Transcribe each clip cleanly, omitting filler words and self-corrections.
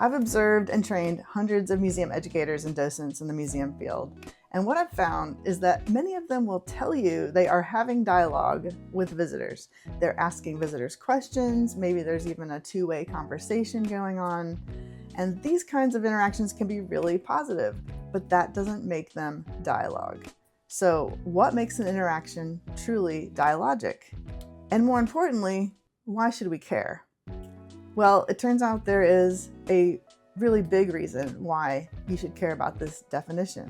I've observed and trained hundreds of museum educators and docents in the museum field, and what I've found is that many of them will tell you they are having dialogue with visitors. They're asking visitors questions, maybe there's even a two-way conversation going on, and these kinds of interactions can be really positive, but that doesn't make them dialogue. So, what makes an interaction truly dialogic? And more importantly, why should we care? Well, it turns out there is a really big reason why you should care about this definition.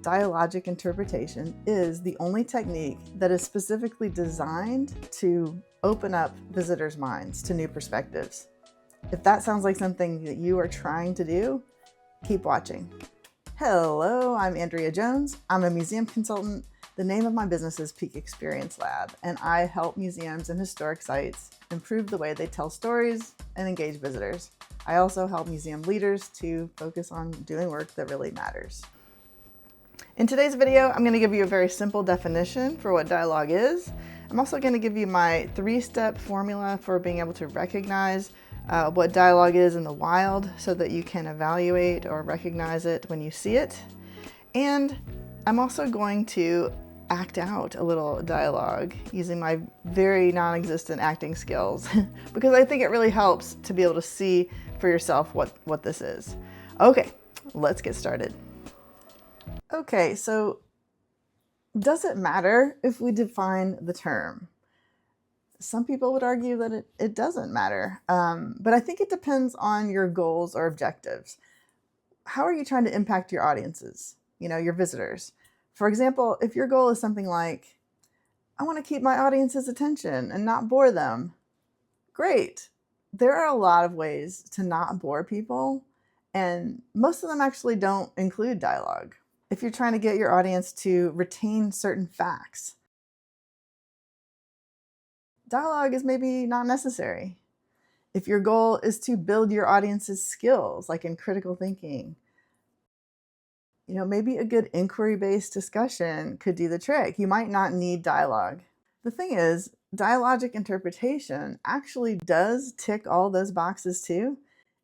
Dialogic interpretation is the only technique that is specifically designed to open up visitors' minds to new perspectives. If that sounds like something that you are trying to do, keep watching. Hello, I'm Andrea Jones. I'm a museum consultant. The name of my business is Peak Experience Lab, and I help museums and historic sites improve the way they tell stories and engage visitors. I also help museum leaders to focus on doing work that really matters. In today's video, I'm going to give you a very simple definition for what dialogue is. I'm also going to give you my 3-step formula for being able to recognize what dialogue is in the wild so that you can evaluate or recognize it when you see it. And I'm also going to act out a little dialogue using my very non-existent acting skills because I think it really helps to be able to see for yourself what this is. Okay, let's get started. Okay, so does it matter if we define the term? Some people would argue that it doesn't matter, but I think it depends on your goals or objectives. How are you trying to impact your audiences, your visitors? For example, if your goal is something like, I want to keep my audience's attention and not bore them, great. There are a lot of ways to not bore people, and most of them actually don't include dialogue. If you're trying to get your audience to retain certain facts, dialogue is maybe not necessary. If your goal is to build your audience's skills, like in critical thinking, maybe a good inquiry-based discussion could do the trick. You might not need dialogue. The thing is, dialogic interpretation actually does tick all those boxes too.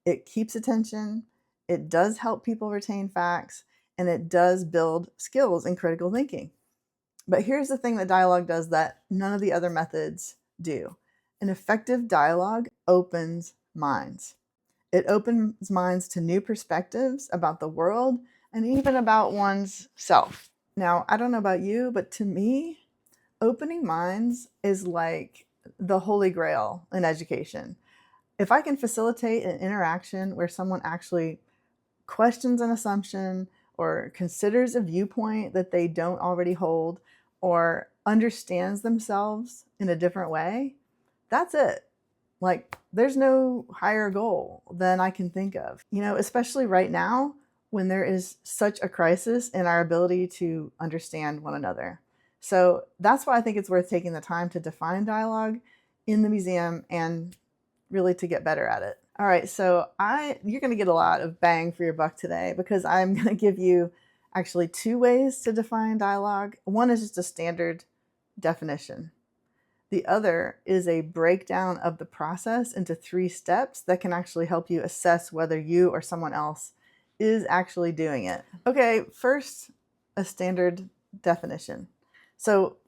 It keeps attention, it does help people retain facts, and it does build skills in critical thinking. But here's the thing that dialogue does that none of the other methods do. An effective dialogue opens minds. It opens minds to new perspectives about the world and even about one's self. Now, I don't know about you, but to me, opening minds is like the holy grail in education. If I can facilitate an interaction where someone actually questions an assumption or considers a viewpoint that they don't already hold or understands themselves in a different way, that's it. Like, there's no higher goal than I can think of, especially right now when there is such a crisis in our ability to understand one another. So that's why I think it's worth taking the time to define dialogue in the museum and really to get better at it. All right, so you're going to get a lot of bang for your buck today because I'm going to give you actually 2 ways to define dialogue. One is just a standard definition. The other is a breakdown of the process into 3 steps that can actually help you assess whether you or someone else is actually doing it. Okay, first, a standard definition. So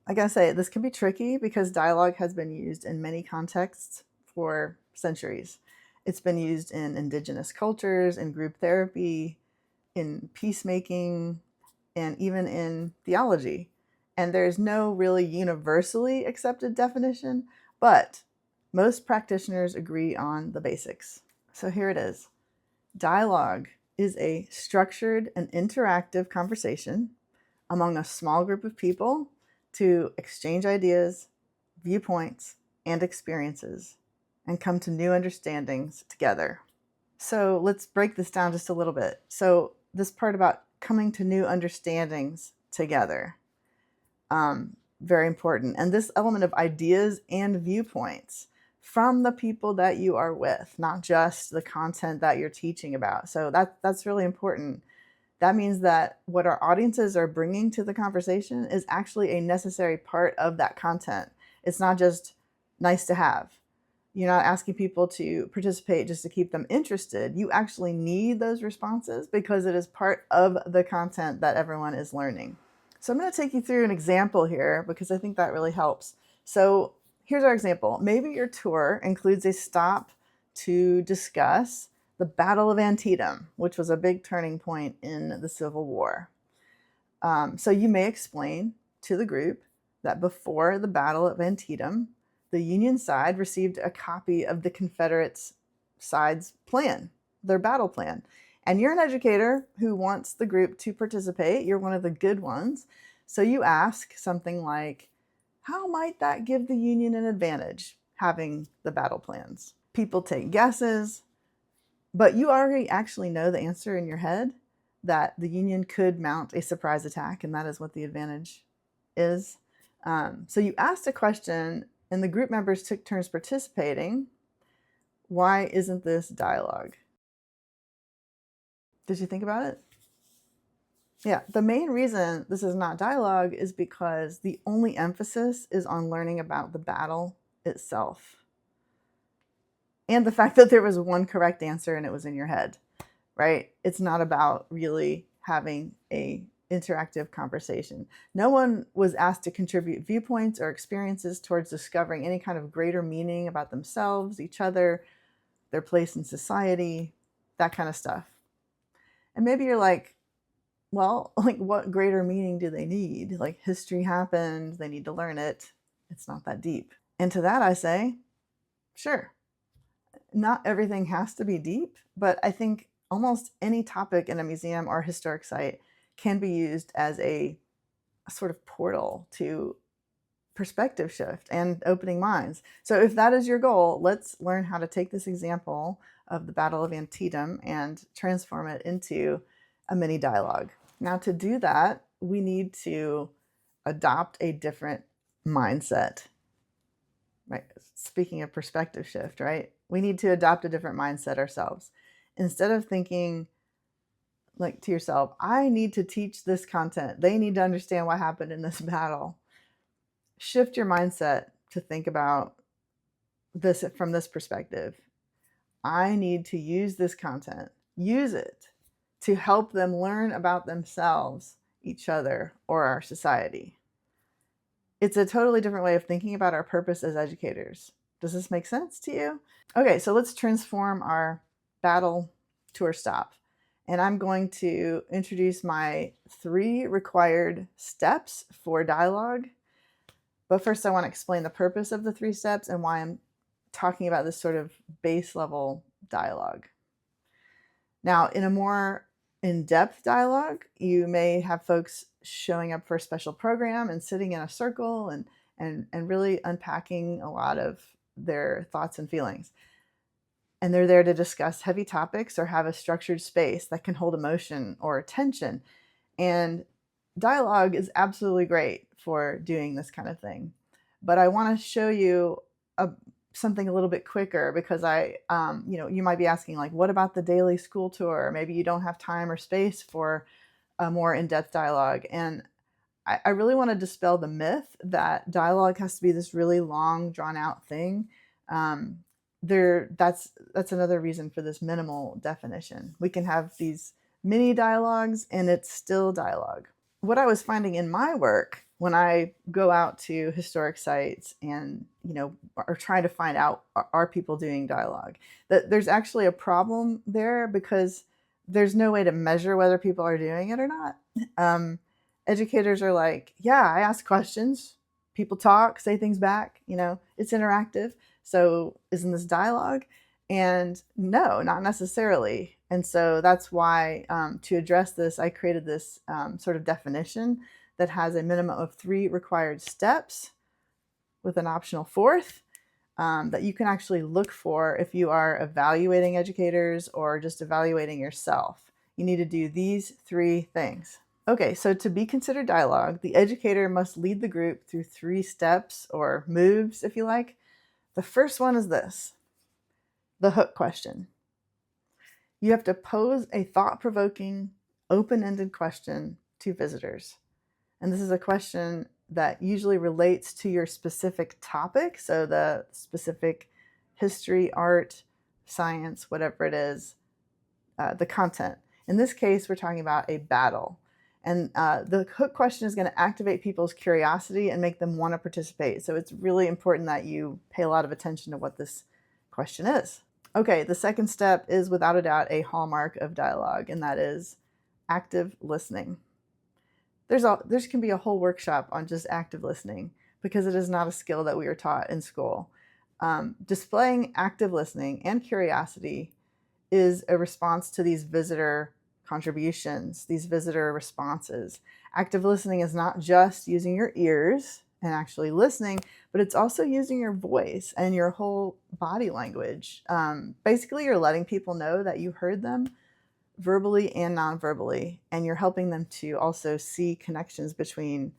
I gotta say, this can be tricky because dialogue has been used in many contexts for centuries. It's been used in indigenous cultures, in group therapy, in peacemaking, and even in theology. And there's no really universally accepted definition, but most practitioners agree on the basics. So here it is. Dialogue is a structured and interactive conversation among a small group of people to exchange ideas, viewpoints, and experiences, and come to new understandings together. So let's break this down just a little bit. So this part about coming to new understandings together, very important. And this element of ideas and viewpoints from the people that you are with, not just the content that you're teaching about. So that's really important. That means that what our audiences are bringing to the conversation is actually a necessary part of that content. It's not just nice to have. You're not asking people to participate just to keep them interested. You actually need those responses because it is part of the content that everyone is learning. So I'm going to take you through an example here because I think that really helps. So here's our example. Maybe your tour includes a stop to discuss the Battle of Antietam, which was a big turning point in the Civil War. So you may explain to the group that before the Battle of Antietam, the Union side received a copy of the Confederate side's plan, their battle plan. And you're an educator who wants the group to participate. You're one of the good ones. So you ask something like, how might that give the Union an advantage, having the battle plans? People take guesses, but you already actually know the answer in your head, that the Union could mount a surprise attack, and that is what the advantage is. So you asked a question, and the group members took turns participating. Why isn't this dialogue? Did you think about it? Yeah, the main reason this is not dialogue is because the only emphasis is on learning about the battle itself. And the fact that there was one correct answer and it was in your head, right? It's not about really having a interactive conversation. No one was asked to contribute viewpoints or experiences towards discovering any kind of greater meaning about themselves, each other, their place in society, that kind of stuff. And maybe you're like, well, like what greater meaning do they need? Like history happened, they need to learn it. It's not that deep. And to that I say, sure, not everything has to be deep, but I think almost any topic in a museum or historic site can be used as a sort of portal to perspective shift and opening minds. So if that is your goal, let's learn how to take this example of the Battle of Antietam and transform it into a mini dialogue. Now, to do that, we need to adopt a different mindset. Right? Speaking of perspective shift, right? We need to adopt a different mindset ourselves. Instead of thinking like to yourself, I need to teach this content. They need to understand what happened in this battle. Shift your mindset to think about this from this perspective. I need to use this content, use it to help them learn about themselves, each other, or our society. It's a totally different way of thinking about our purpose as educators. Does this make sense to you? Okay, so let's transform our battle tour stop. And I'm going to introduce my 3 required steps for dialogue. But first I want to explain the purpose of the 3 steps and why I'm talking about this sort of base level dialogue. Now, in a more in-depth dialogue, you may have folks showing up for a special program and sitting in a circle and really unpacking a lot of their thoughts and feelings. And they're there to discuss heavy topics or have a structured space that can hold emotion or attention. And dialogue is absolutely great for doing this kind of thing. But I want to show you something a little bit quicker because you might be asking, like, what about the daily school tour? Maybe you don't have time or space for a more in-depth dialogue. And I really want to dispel the myth that dialogue has to be this really long, drawn-out thing. That's another reason for this minimal definition. We can have these mini dialogues and it's still dialogue. What I was finding in my work when I go out to historic sites and, or try to find out, are people doing dialogue, that there's actually a problem there because there's no way to measure whether people are doing it or not. Educators are like, yeah, I ask questions, people talk, say things back, it's interactive. So isn't this dialogue? And no, not necessarily. And so that's why to address this, I created this sort of definition that has a minimum of 3 required steps with an optional 4th that you can actually look for if you are evaluating educators or just evaluating yourself. You need to do these 3 things. Okay, so to be considered dialogue, the educator must lead the group through 3 steps or moves, if you like. The first one is this, the hook question. You have to pose a thought-provoking, open-ended question to visitors. And this is a question that usually relates to your specific topic, so the specific history, art, science, whatever it is, the content. In this case, we're talking about a battle. And the hook question is going to activate people's curiosity and make them want to participate. So it's really important that you pay a lot of attention to what this question is. Okay, the second step is without a doubt a hallmark of dialogue, and that is active listening. There can be a whole workshop on just active listening because it is not a skill that we are taught in school. Displaying active listening and curiosity is a response to these visitor contributions, these visitor responses. Active listening is not just using your ears and actually listening, but it's also using your voice and your whole body language. Basically, you're letting people know that you heard them verbally and non-verbally, and you're helping them to also see connections between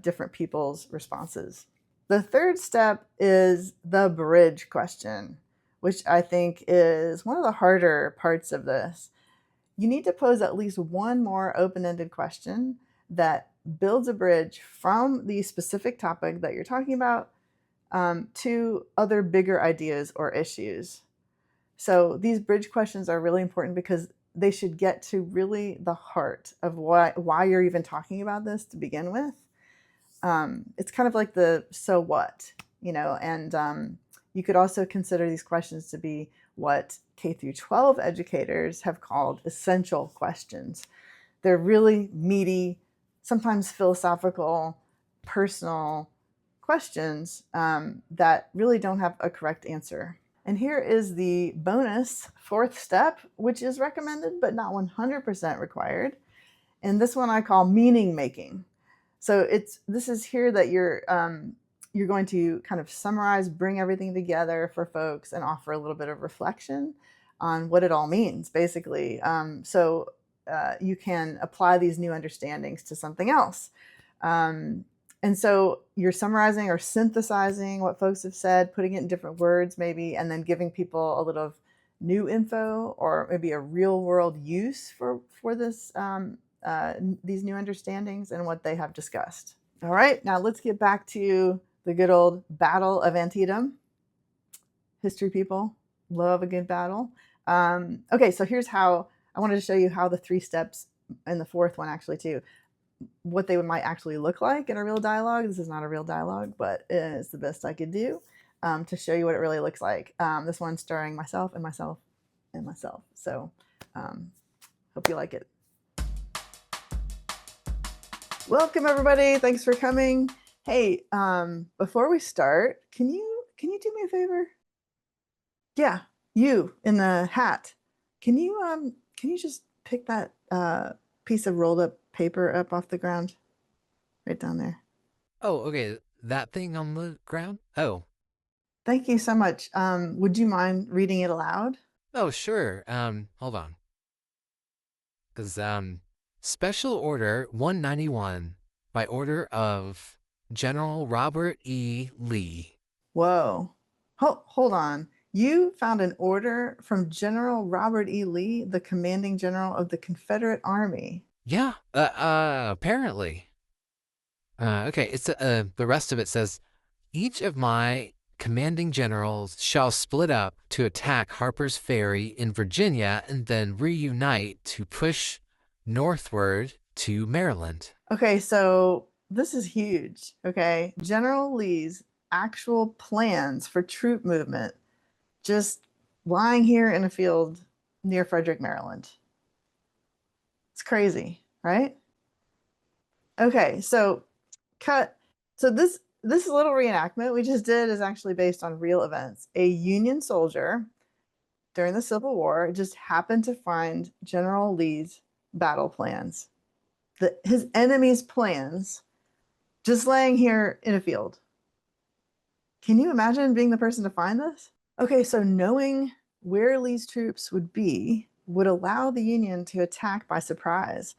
different people's responses. The third step is the bridge question, which I think is one of the harder parts of this. You need to pose at least one more open-ended question that builds a bridge from the specific topic that you're talking about to other bigger ideas or issues. So these bridge questions are really important because they should get to really the heart of why you're even talking about this to begin with. It's kind of like the so what, and you could also consider these questions to be what K through 12 educators have called essential questions. They're really meaty, sometimes philosophical, personal questions that really don't have a correct answer. And here is the bonus fourth step, which is recommended but not 100% required. And this one I call meaning making. So this is here that you're going to kind of summarize, bring everything together for folks, and offer a little bit of reflection on what it all means, basically. So you can apply these new understandings to something else. And so you're summarizing or synthesizing what folks have said, putting it in different words maybe, and then giving people a little new info or maybe a real world use for this these new understandings and what they have discussed. All right, now let's get back to the good old Battle of Antietam. History people love a good battle. Okay, so here's how I wanted to show you how the three steps and the fourth one actually too, what they might actually look like in a real dialogue. This is not a real dialogue, but it's the best I could do to show you what it really looks like. This one's starring myself and myself and myself. So hope you like it. Welcome everybody. Thanks for coming. Hey, before we start, can you do me a favor? Yeah, you in the hat. Can you just pick that piece of rolled up paper up off the ground? Right down there. Oh, okay. That thing on the ground? Oh. Thank you so much. Would you mind reading it aloud? Oh, sure. Hold on. Cause Special Order 191 by order of General Robert E. Lee. Whoa. Hold on. You found an order from General Robert E. Lee, the commanding general of the Confederate Army. Yeah, apparently. Okay, it's the rest of it says each of my commanding generals shall split up to attack Harper's Ferry in Virginia and then reunite to push northward to Maryland. Okay, so this is huge. Okay. General Lee's actual plans for troop movement just lying here in a field near Frederick, Maryland. It's crazy, right? Okay, so cut. So this little reenactment we just did is actually based on real events. A Union soldier during the Civil War just happened to find General Lee's battle plans, his enemy's plans, just laying here in a field. Can you imagine being the person to find this? Okay, so knowing where Lee's troops would be would allow the Union to attack by surprise,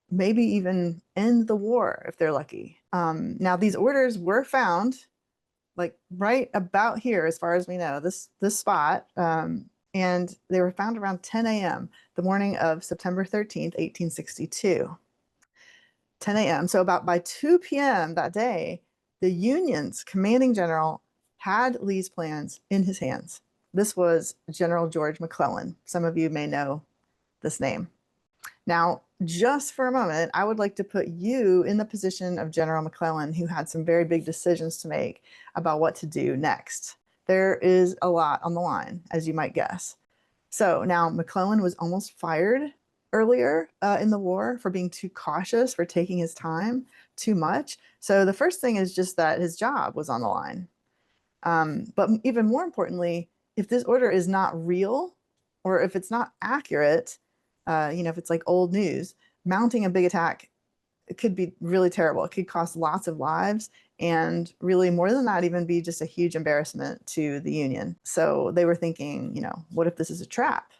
maybe even end the war if they're lucky. Now, these orders were found like right about here, as far as we know, this spot, and they were found around 10 a.m. the morning of September 13th, 1862. 10 a.m. So about by 2 p.m. that day, the Union's commanding general had Lee's plans in his hands. This was General George McClellan. Some of you may know this name. Now, just for a moment, I would like to put you in the position of General McClellan, who had some very big decisions to make about what to do next. There is a lot on the line, as you might guess. So now McClellan was almost fired earlier in the war for being too cautious, for taking his time too much. So the first thing is just that his job was on the line. But even more importantly, if this order is not real or if it's not accurate, if it's like old news, mounting a big attack, it could be really terrible. It could cost lots of lives and really more than that, even be just a huge embarrassment to the Union. So they were thinking, what if this is a trap?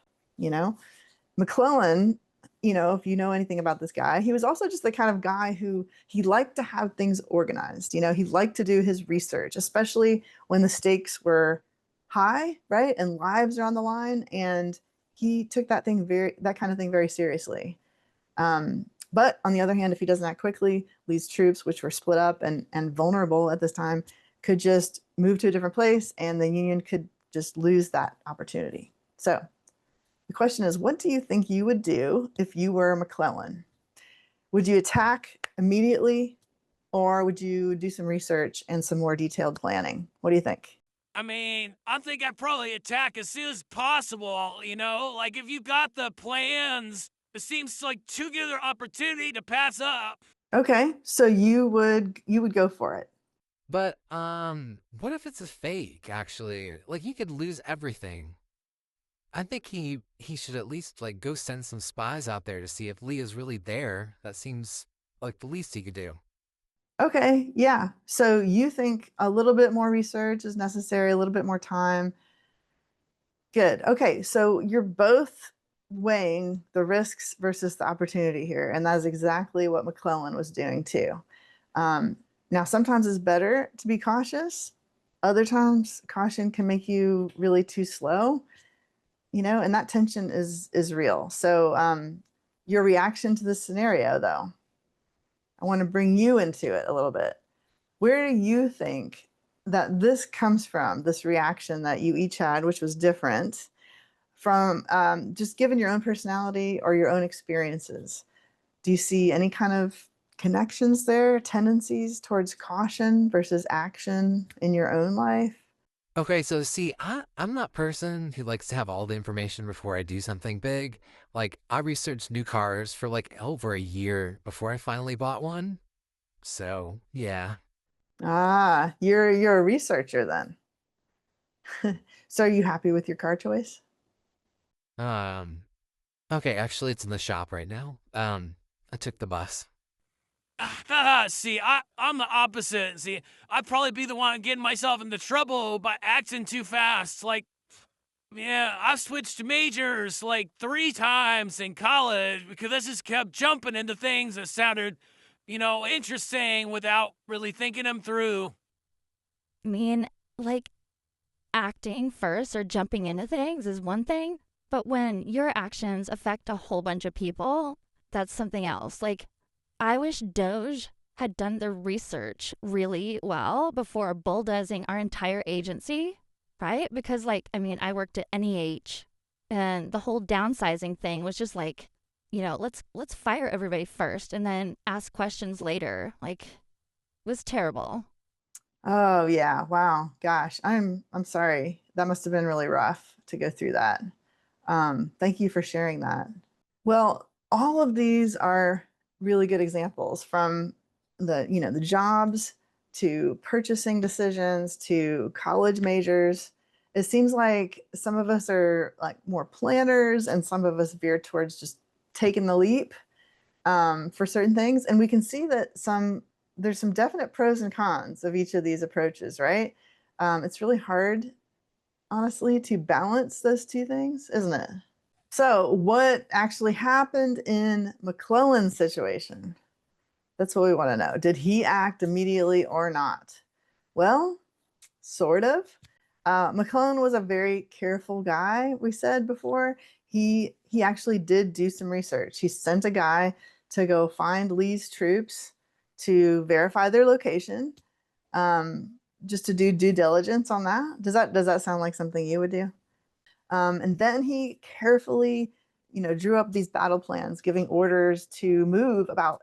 McClellan, if you know anything about this guy, he was also just the kind of guy who he liked to have things organized. He liked to do his research, especially when the stakes were high, right? And lives are on the line. And he took that kind of thing very seriously. But on the other hand, if he doesn't act quickly, Lee's troops, which were split up and vulnerable at this time, could just move to a different place and the Union could just lose that opportunity. So the question is, what do you think you would do if you were McClellan? Would you attack immediately or would you do some research and some more detailed planning? What do you think? I mean, I think I'd probably attack as soon as possible, Like, if you got the plans, it seems like too good an opportunity to pass up. Okay, so you would go for it. But what if it's a fake? Actually, like you could lose everything. I think he should at least like go send some spies out there to see if Lee is really there. That seems like the least he could do. Okay, yeah. So you think a little bit more research is necessary, a little bit more time. Good. Okay, so you're both weighing the risks versus the opportunity here, and that is exactly what McClellan was doing too. Um, Now, sometimes it's better to be cautious. Other times, caution can make you really too slow, and that tension is real. So, your reaction to this scenario, though, I want to bring you into it a little bit. Where do you think that this comes from, this reaction that you each had, which was different from just given your own personality or your own experiences? Do you see any kind of connections there, tendencies towards caution versus action in your own life? Okay, so see, I'm that person who likes to have all the information before I do something big. Like I researched new cars for like over a year before I finally bought one. So yeah. Ah, you're a researcher then. So are you happy with your car choice? Um. Okay, actually, it's in the shop right now. I took the bus. See, I'm the opposite. See, I'd probably be the one getting myself into trouble by acting too fast. Like, yeah, I've switched majors like 3 times in college because I just kept jumping into things that sounded, interesting without really thinking them through. I mean, like acting first or jumping into things is one thing, but when your actions affect a whole bunch of people, that's something else. Like, I wish Doge had done the research really well before bulldozing our entire agency, right? Because, like, I mean, I worked at NEH and the whole downsizing thing was just like, let's fire everybody first and then ask questions later. Like, it was terrible. Oh yeah, wow. Gosh, I'm sorry. That must have been really rough to go through that. Thank you for sharing that. Well, all of these are really good examples from the jobs to purchasing decisions to college majors. It seems like some of us are like more planners and some of us veer towards just taking the leap for certain things. And we can see that there's some definite pros and cons of each of these approaches, right? It's really hard, honestly, to balance those two things, isn't it? So, what actually happened in McClellan's situation? That's what we want to know. Did he act immediately or not? Well, sort of. McClellan was a very careful guy. We said before he actually did do some research. He sent a guy to go find Lee's troops to verify their location. Um, just to do due diligence on that. Does that sound like something you would do? And then he carefully, drew up these battle plans, giving orders to move about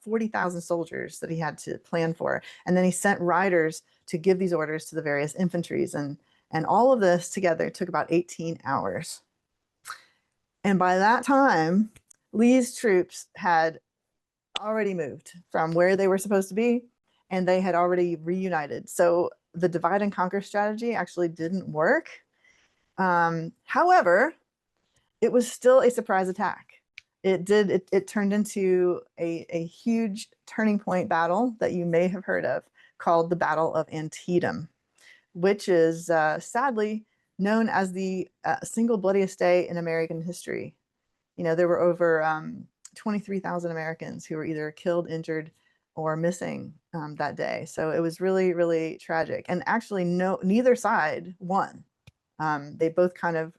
40,000 soldiers that he had to plan for. And then he sent riders to give these orders to the various infantries. And all of this together took about 18 hours. And by that time, Lee's troops had already moved from where they were supposed to be, and they had already reunited. So the divide and conquer strategy actually didn't work. However, it was still a surprise attack. It turned into a huge turning point battle that you may have heard of, called the Battle of Antietam, which is sadly known as the single bloodiest day in American history. There were over 23,000 Americans who were either killed, injured, or missing that day. So it was really, really tragic. And actually, neither side won. They both kind of,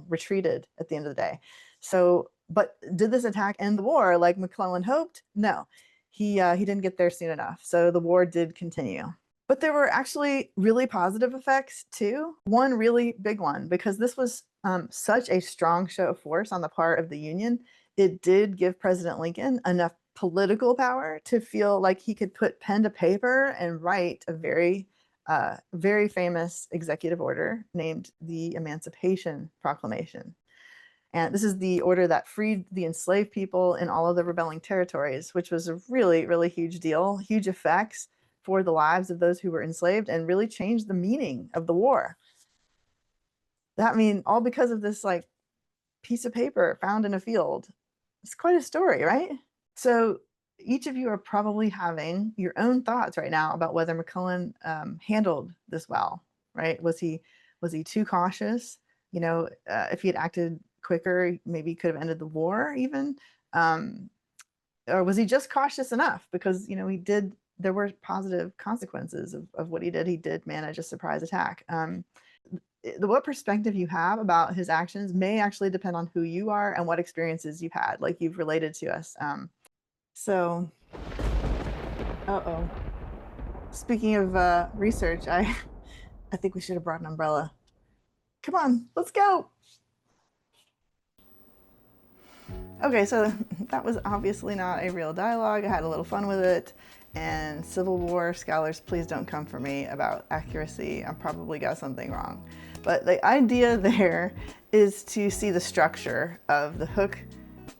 retreated at the end of the day. So, but did this attack end the war like McClellan hoped? No, he didn't get there soon enough. So the war did continue. But there were actually really positive effects too. One really big one, because this was such a strong show of force on the part of the Union. It did give President Lincoln enough political power to feel like he could put pen to paper and write a very famous executive order named the Emancipation Proclamation. And this is the order that freed the enslaved people in all of the rebelling territories, which was a really, really huge deal, huge effects for the lives of those who were enslaved, and really changed the meaning of the war. All because of this piece of paper found in a field. It's quite a story, right? So each of you are probably having your own thoughts right now about whether McClellan handled this well, right? Was he too cautious? If he had acted quicker, maybe he could have ended the war even. Or was he just cautious enough? Because, there were positive consequences of what he did. He did manage a surprise attack. What perspective you have about his actions may actually depend on who you are and what experiences you've had, like you've related to us. So, speaking of research, I think we should have brought an umbrella. Come on, let's go. Okay, so that was obviously not a real dialogue. I had a little fun with it. And Civil War scholars, please don't come for me about accuracy. I probably got something wrong. But the idea there is to see the structure of the hook,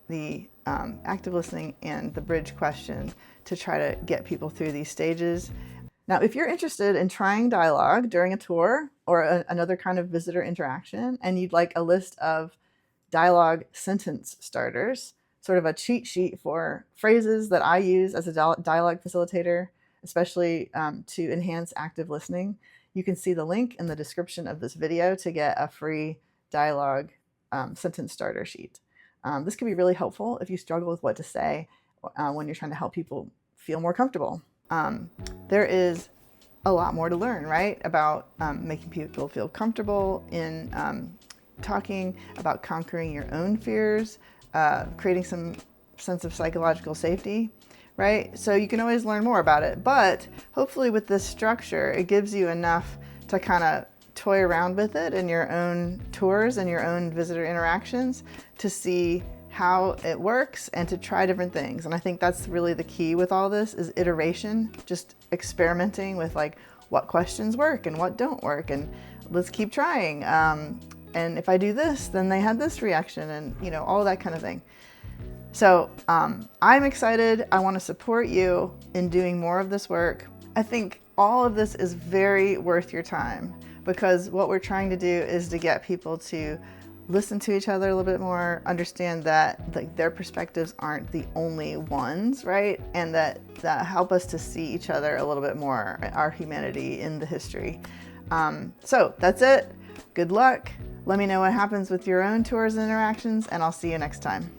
the active listening, and the bridge question to try to get people through these stages. Now, if you're interested in trying dialogue during a tour or another kind of visitor interaction, and you'd like a list of dialogue sentence starters, sort of a cheat sheet for phrases that I use as a dialogue facilitator, especially to enhance active listening, you can see the link in the description of this video to get a free dialogue sentence starter sheet. This can be really helpful if you struggle with what to say when you're trying to help people feel more comfortable. There is a lot more to learn, right? About making people feel comfortable in talking, about conquering your own fears, creating some sense of psychological safety, right? So you can always learn more about it, but hopefully with this structure, it gives you enough to kind of toy around with it in your own tours and your own visitor interactions to see how it works and to try different things. And I think that's really the key with all this, is iteration, just experimenting with what questions work and what don't work, and let's keep trying. And if I do this, then they had this reaction, and all that kind of thing. So I'm excited. I want to support you in doing more of this work. I think all of this is very worth your time, because what we're trying to do is to get people to listen to each other a little bit more, understand that their perspectives aren't the only ones, right? And that help us to see each other a little bit more, our humanity in the history. So that's it. Good luck. Let me know what happens with your own tours and interactions, and I'll see you next time.